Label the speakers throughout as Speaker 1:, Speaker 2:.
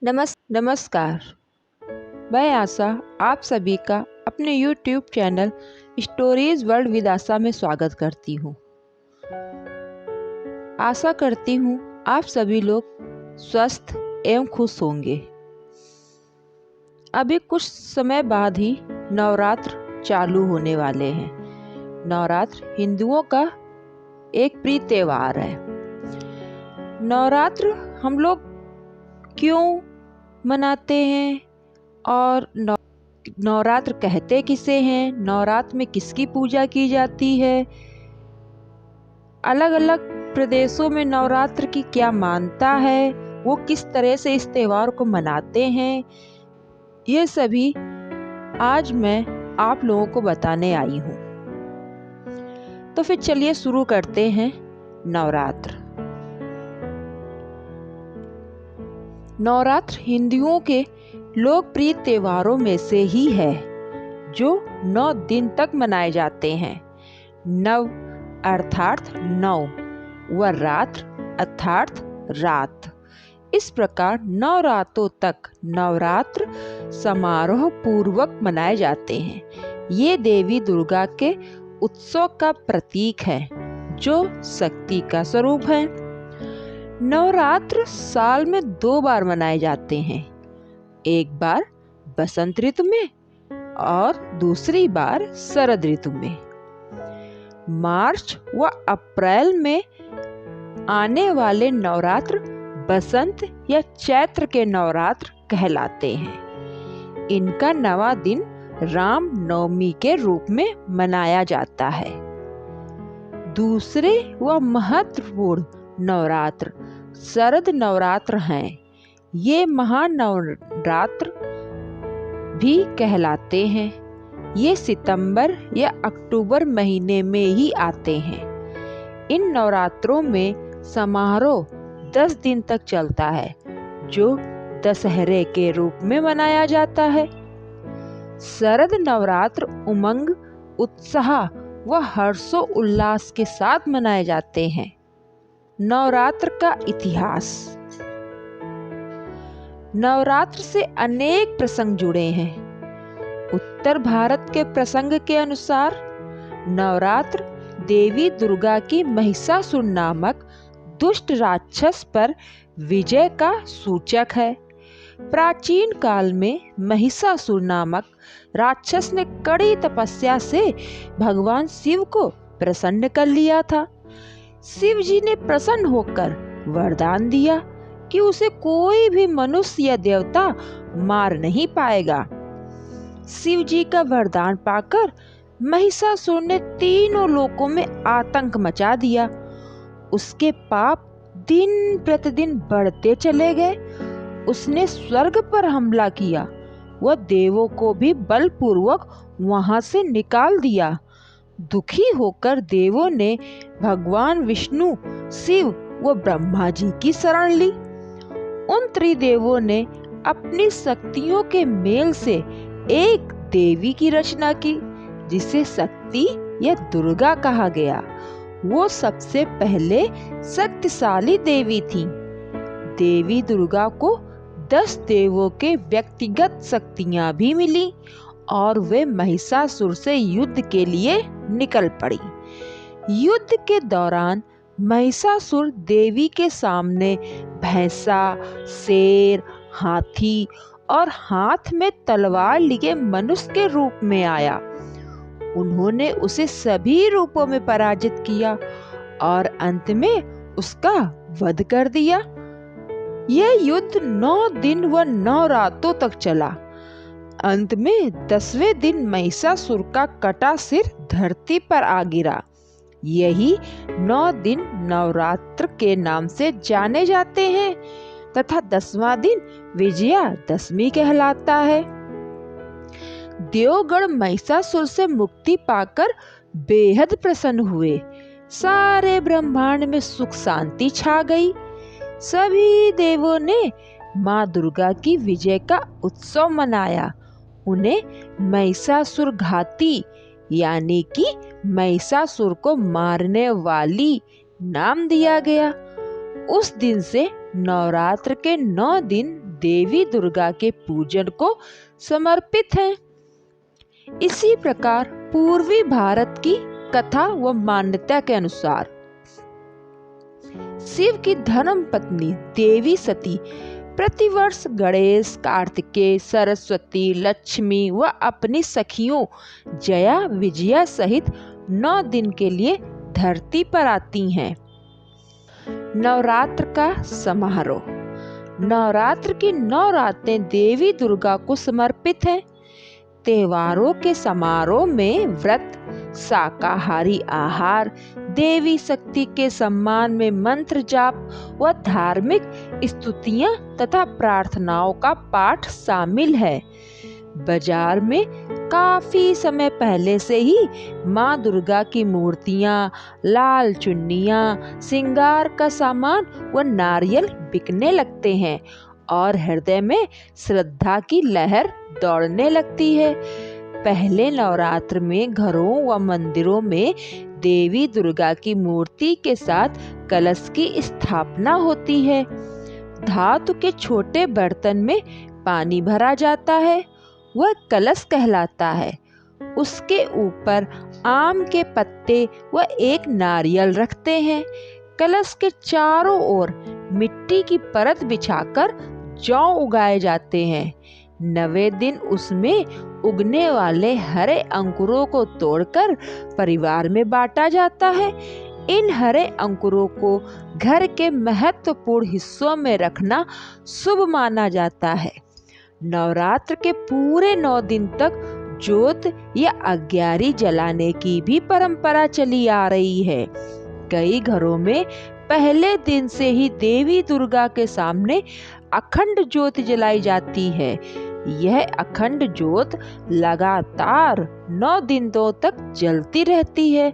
Speaker 1: नमस्कार। मैं आशा आप सभी का अपने YouTube channel stories world with Asha में स्वागत करती हूँ। आशा करती हूँ आप सभी लोग स्वस्थ एवं खुश होंगे। अभी कुछ समय बाद ही नवरात्र चालू होने वाले हैं। नवरात्र हिंदुओं का एक प्रिय त्योहार है। नवरात्र हम लोग क्यों मनाते हैं और नवरात्र कहते किसे हैं, नवरात्र में किसकी पूजा की जाती है, अलग अलग प्रदेशों में नवरात्र की क्या मान्यता है, वो किस तरह से इस त्योहार को मनाते हैं, ये सभी आज मैं आप लोगों को बताने आई हूँ। तो फिर चलिए शुरू करते हैं। नवरात्र हिंदुओं के लोकप्रिय त्योहारों में से ही है जो 9 दिन तक मनाए जाते हैं। नव अर्थात 9 व रात्र अर्थात रात। इस प्रकार 9 रातों तक नवरात्र समारोह पूर्वक मनाए जाते हैं। ये देवी दुर्गा के उत्सव का प्रतीक है जो शक्ति का स्वरूप है। नवरात्र साल में 2 बार मनाए जाते हैं, एक बार बसंत ऋतु में और दूसरी बार शरद ऋतु में। मार्च व अप्रैल में आने वाले नवरात्र बसंत या चैत्र के नवरात्र कहलाते हैं। इनका 9वां दिन राम नवमी के रूप में मनाया जाता है। दूसरे व महत्वपूर्ण नवरात्र शरद नवरात्र हैं। ये महानवरात्र भी कहलाते हैं। ये सितंबर या अक्टूबर महीने में ही आते हैं। इन नवरात्रों में समारोह 10 दिन तक चलता है जो दशहरे के रूप में मनाया जाता है। शरद नवरात्र उमंग, उत्साह व हर्षोल्लास के साथ मनाए जाते हैं। नवरात्र का इतिहास। नवरात्र से अनेक प्रसंग जुड़े हैं। उत्तर भारत के प्रसंग के अनुसार नवरात्र देवी दुर्गा की महिषासुर नामक दुष्ट राक्षस पर विजय का सूचक है। प्राचीन काल में महिषासुर नामक राक्षस ने कड़ी तपस्या से भगवान शिव को प्रसन्न कर लिया था। शिव जी ने प्रसन्न होकर वरदान दिया कि उसे कोई भी मनुष्य या देवता मार नहीं पाएगा। शिव जी का वरदान पाकर महिषासुर ने तीनों लोकों में आतंक मचा दिया। उसके पाप दिन प्रतिदिन बढ़ते चले गए। उसने स्वर्ग पर हमला किया व देवों को भी बलपूर्वक वहां से निकाल दिया। दुखी होकर देवों ने भगवान विष्णु, शिव व ब्रह्मा जी की शरण ली। उन त्रिदेवों ने अपनी शक्तियों के मेल से एक देवी की रचना की जिसे शक्ति या दुर्गा कहा गया। वो सबसे पहले शक्तिशाली देवी थी। देवी दुर्गा को 10 देवों के व्यक्तिगत शक्तियां भी मिली और वे महिषासुर से युद्ध के लिए निकल पड़ी। युद्ध के दौरान महिषासुर देवी के सामने भैंसा, शेर, हाथी और हाथ में तलवार लिए मनुष्य के रूप में आया। उन्होंने उसे सभी रूपों में पराजित किया और अंत में उसका वध कर दिया। यह युद्ध 9 दिन व 9 रातों तक चला। अंत में 10वें दिन महिषासुर का कटा सिर धरती पर आ गिरा। यही 9 दिन नवरात्र के नाम से जाने जाते हैं तथा 10वां दिन विजयादशमी कहलाता है। देवगण महिषासुर से मुक्ति पाकर बेहद प्रसन्न हुए। सारे ब्रह्मांड में सुख शांति छा गई। सभी देवों ने माँ दुर्गा की विजय का उत्सव मनाया। उन्हें महिषासुर घाती यानी कि महिषासुर को मारने वाली नाम दिया गया। उस दिन से नवरात्र के 9 दिन देवी दुर्गा के पूजन को समर्पित हैं। इसी प्रकार पूर्वी भारत की कथा व मान्यता के अनुसार शिव की धर्म पत्नी देवी सती प्रतिवर्ष गणेश, कार्तिकेय, सरस्वती, लक्ष्मी व अपनी सखियों जया, विजया सहित 9 दिन के लिए धरती पर आती हैं। नवरात्र का समारोह। नवरात्र की 9 रातें देवी दुर्गा को समर्पित हैं। त्योहारों के समारोह में व्रत, शाकाहारी आहार, देवी शक्ति के सम्मान में मंत्र जाप व धार्मिक स्तुतियां तथा प्रार्थनाओं का पाठ शामिल है। बाजार में काफी समय पहले से ही माँ दुर्गा की मूर्तियां, लाल चुन्नियां, श्रृंगार का सामान व नारियल बिकने लगते हैं और हृदय में श्रद्धा की लहर दौड़ने लगती है। पहले नवरात्र में घरों व मंदिरों में देवी दुर्गा की मूर्ति के साथ कलश की स्थापना होती है। धातु के छोटे बर्तन में पानी भरा जाता है, वह कलश कहलाता है। उसके ऊपर आम के पत्ते व एक नारियल रखते हैं। कलश के चारों ओर मिट्टी की परत बिछाकर जौ उगाए जाते हैं। 9वें दिन उसमें उगने वाले हरे अंकुरों को तोड़कर परिवार में बांटा जाता है। इन हरे अंकुरों को घर के महत्वपूर्ण हिस्सों में रखना शुभ माना जाता है। नवरात्र के पूरे 9 दिन तक जोत या अग्यारी जलाने की भी परंपरा चली आ रही है। कई घरों में पहले दिन से ही देवी दुर्गा के सामने अखंड ज्योत जलाई जाती है। यह अखंड ज्योत लगातार 9 दिनों तक जलती रहती है।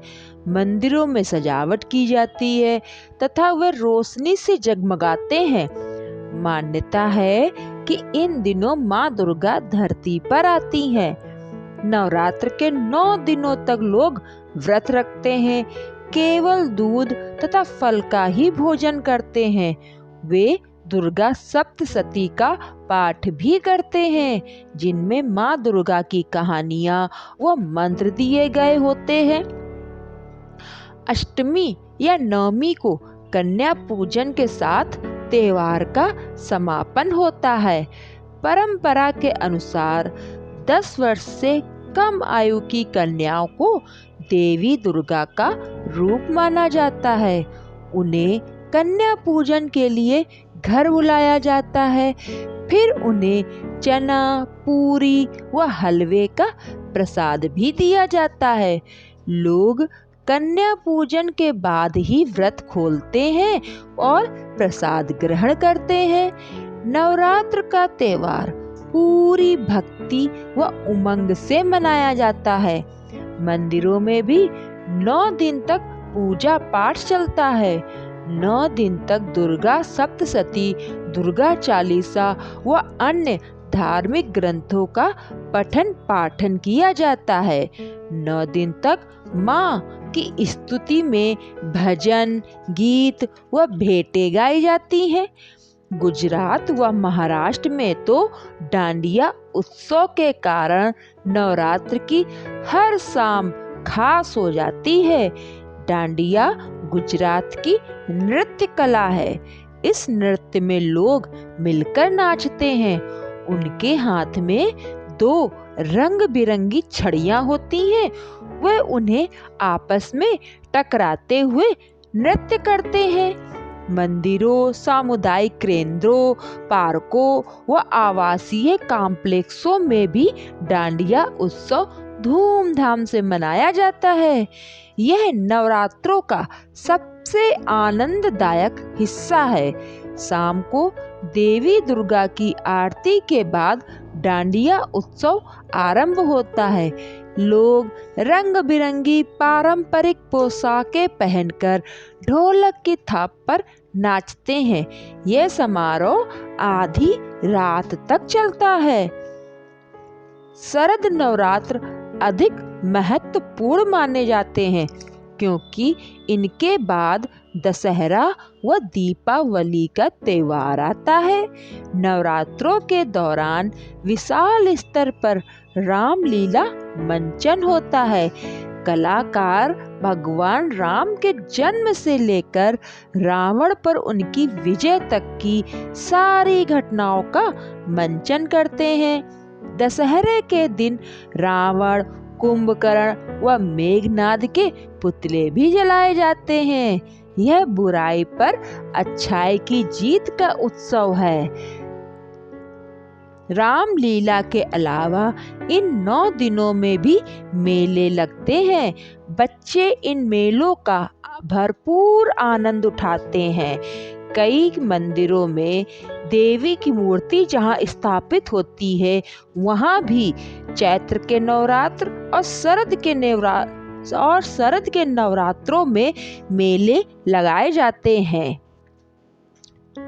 Speaker 1: मंदिरों में सजावट की जाती है तथा वे रोशनी से जगमगाते हैं। मान्यता है कि इन दिनों माँ दुर्गा धरती पर आती हैं। नवरात्र के 9 दिनों तक लोग व्रत रखते हैं, केवल दूध तथा फल का ही भोजन करते हैं। वे दुर्गा सप्तशती का पाठ भी करते हैं, जिनमें माँ दुर्गा की कहानियाँ व मंत्र दिए गए होते हैं। अष्टमी या नवमी को कन्या पूजन के साथ त्योहार का समापन होता है। परंपरा के अनुसार 10 वर्ष से कम आयु की कन्याओं को देवी दुर्गा का रूप माना जाता है। उन्हें कन्या पूजन के लिए घर बुलाया जाता है। फिर उन्हें चना, पूरी व हलवे का प्रसाद भी दिया जाता है। लोग कन्या पूजन के बाद ही व्रत खोलते हैं और प्रसाद ग्रहण करते हैं। नवरात्र का त्योहार पूरी भक्ति व उमंग से मनाया जाता है। मंदिरों में भी 9 दिन तक पूजा पाठ चलता है। 9 दिन तक दुर्गा सप्तशती, दुर्गा चालीसा व अन्य धार्मिक ग्रंथों का पठन पाठन किया जाता है। 9 दिन तक माँ की स्तुति में भजन, गीत व भेंटें गाई जाती हैं। गुजरात व महाराष्ट्र में तो डांडिया उत्सव के कारण नवरात्र की हर शाम खास हो जाती है। डांडिया गुजरात की नृत्य कला है। इस नृत्य में लोग मिलकर नाचते हैं। उनके हाथ में 2 रंग बिरंगी छड़ियां होती हैं। वे उन्हें आपस में टकराते हुए नृत्य करते हैं। मंदिरों, सामुदायिक केंद्रों, पार्कों व आवासीय कॉम्प्लेक्सों में भी डांडिया उत्सव धूमधाम से मनाया जाता है। यह नवरात्रों का सबसे आनंददायक हिस्सा है। शाम को देवी दुर्गा की आरती के बाद डांडिया उत्सव आरंभ होता है। लोग रंग बिरंगी पारंपरिक पोशाकें पहनकर ढोलक की थाप पर नाचते हैं। यह समारोह आधी रात तक चलता है। शरद नवरात्र अधिक महत्वपूर्ण माने जाते हैं, क्योंकि इनके बाद दशहरा व दीपावली का त्योहार आता है। नवरात्रों के दौरान विशाल स्तर पर रामलीला मंचन होता है। कलाकार भगवान राम के जन्म से लेकर रावण पर उनकी विजय तक की सारी घटनाओं का मंचन करते हैं। दशहरे के दिन रावण, कुंभकर्ण व मेघनाद के पुतले भी जलाए जाते हैं। यह बुराई पर अच्छाई की जीत का उत्सव है। रामलीला के अलावा इन 9 दिनों में भी मेले लगते हैं। बच्चे इन मेलों का भरपूर आनंद उठाते हैं। कई मंदिरों में देवी की मूर्ति जहां स्थापित होती है, वहां भी चैत्र के नवरात्र और शरद के नवरात्रों में मेले लगाए जाते हैं।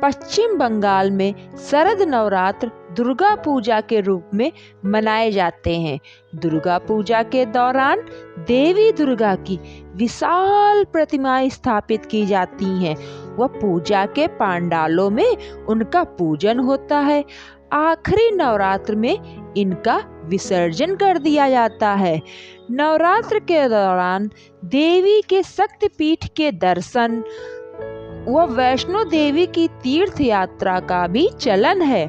Speaker 1: पश्चिम बंगाल में शरद नवरात्र दुर्गा पूजा के रूप में मनाए जाते हैं। दुर्गा पूजा के दौरान देवी दुर्गा की विशाल प्रतिमाएं स्थापित की जाती हैं व पूजा के पंडालों में उनका पूजन होता है। आखिरी नवरात्र में इनका विसर्जन कर दिया जाता है। नवरात्र के दौरान देवी के शक्तिपीठ के दर्शन व वैष्णो देवी की तीर्थ यात्रा का भी चलन है।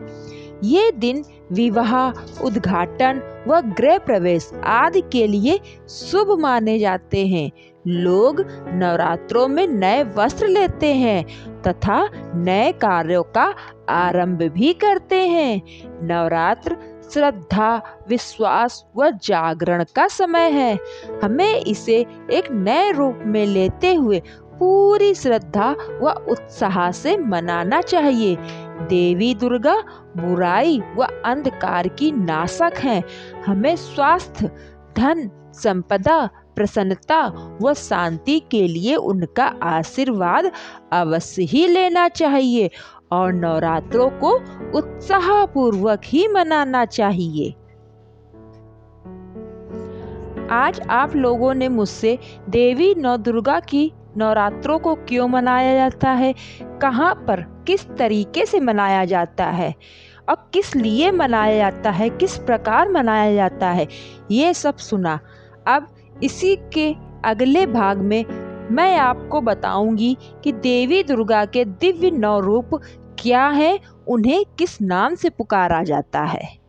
Speaker 1: ये दिन विवाह, उद्घाटन व गृह प्रवेश आदि के लिए शुभ माने जाते हैं। लोग नवरात्रों में नए वस्त्र लेते हैं तथा नए कार्यों का आरंभ भी करते हैं। नवरात्र श्रद्धा, विश्वास व जागरण का समय है। हमें इसे एक नए रूप में लेते हुए पूरी श्रद्धा व उत्साह से मनाना चाहिए। देवी दुर्गा बुराई व अंधकार की नाशक हैं। हमें स्वास्थ्य, धन, संपदा, प्रसन्नता व शांति के लिए उनका आशीर्वाद अवश्य ही लेना चाहिए और नवरात्रों को उत्साहपूर्वक ही मनाना चाहिए। आज आप लोगों ने मुझसे देवी नौ दुर्गा की नवरात्रों को क्यों मनाया जाता है, कहाँ पर किस तरीके से मनाया जाता है और किस लिए मनाया जाता है, किस प्रकार मनाया जाता है, ये सब सुना। अब इसी के अगले भाग में मैं आपको बताऊंगी कि देवी दुर्गा के दिव्य 9 रूप क्या है, उन्हें किस नाम से पुकारा जाता है।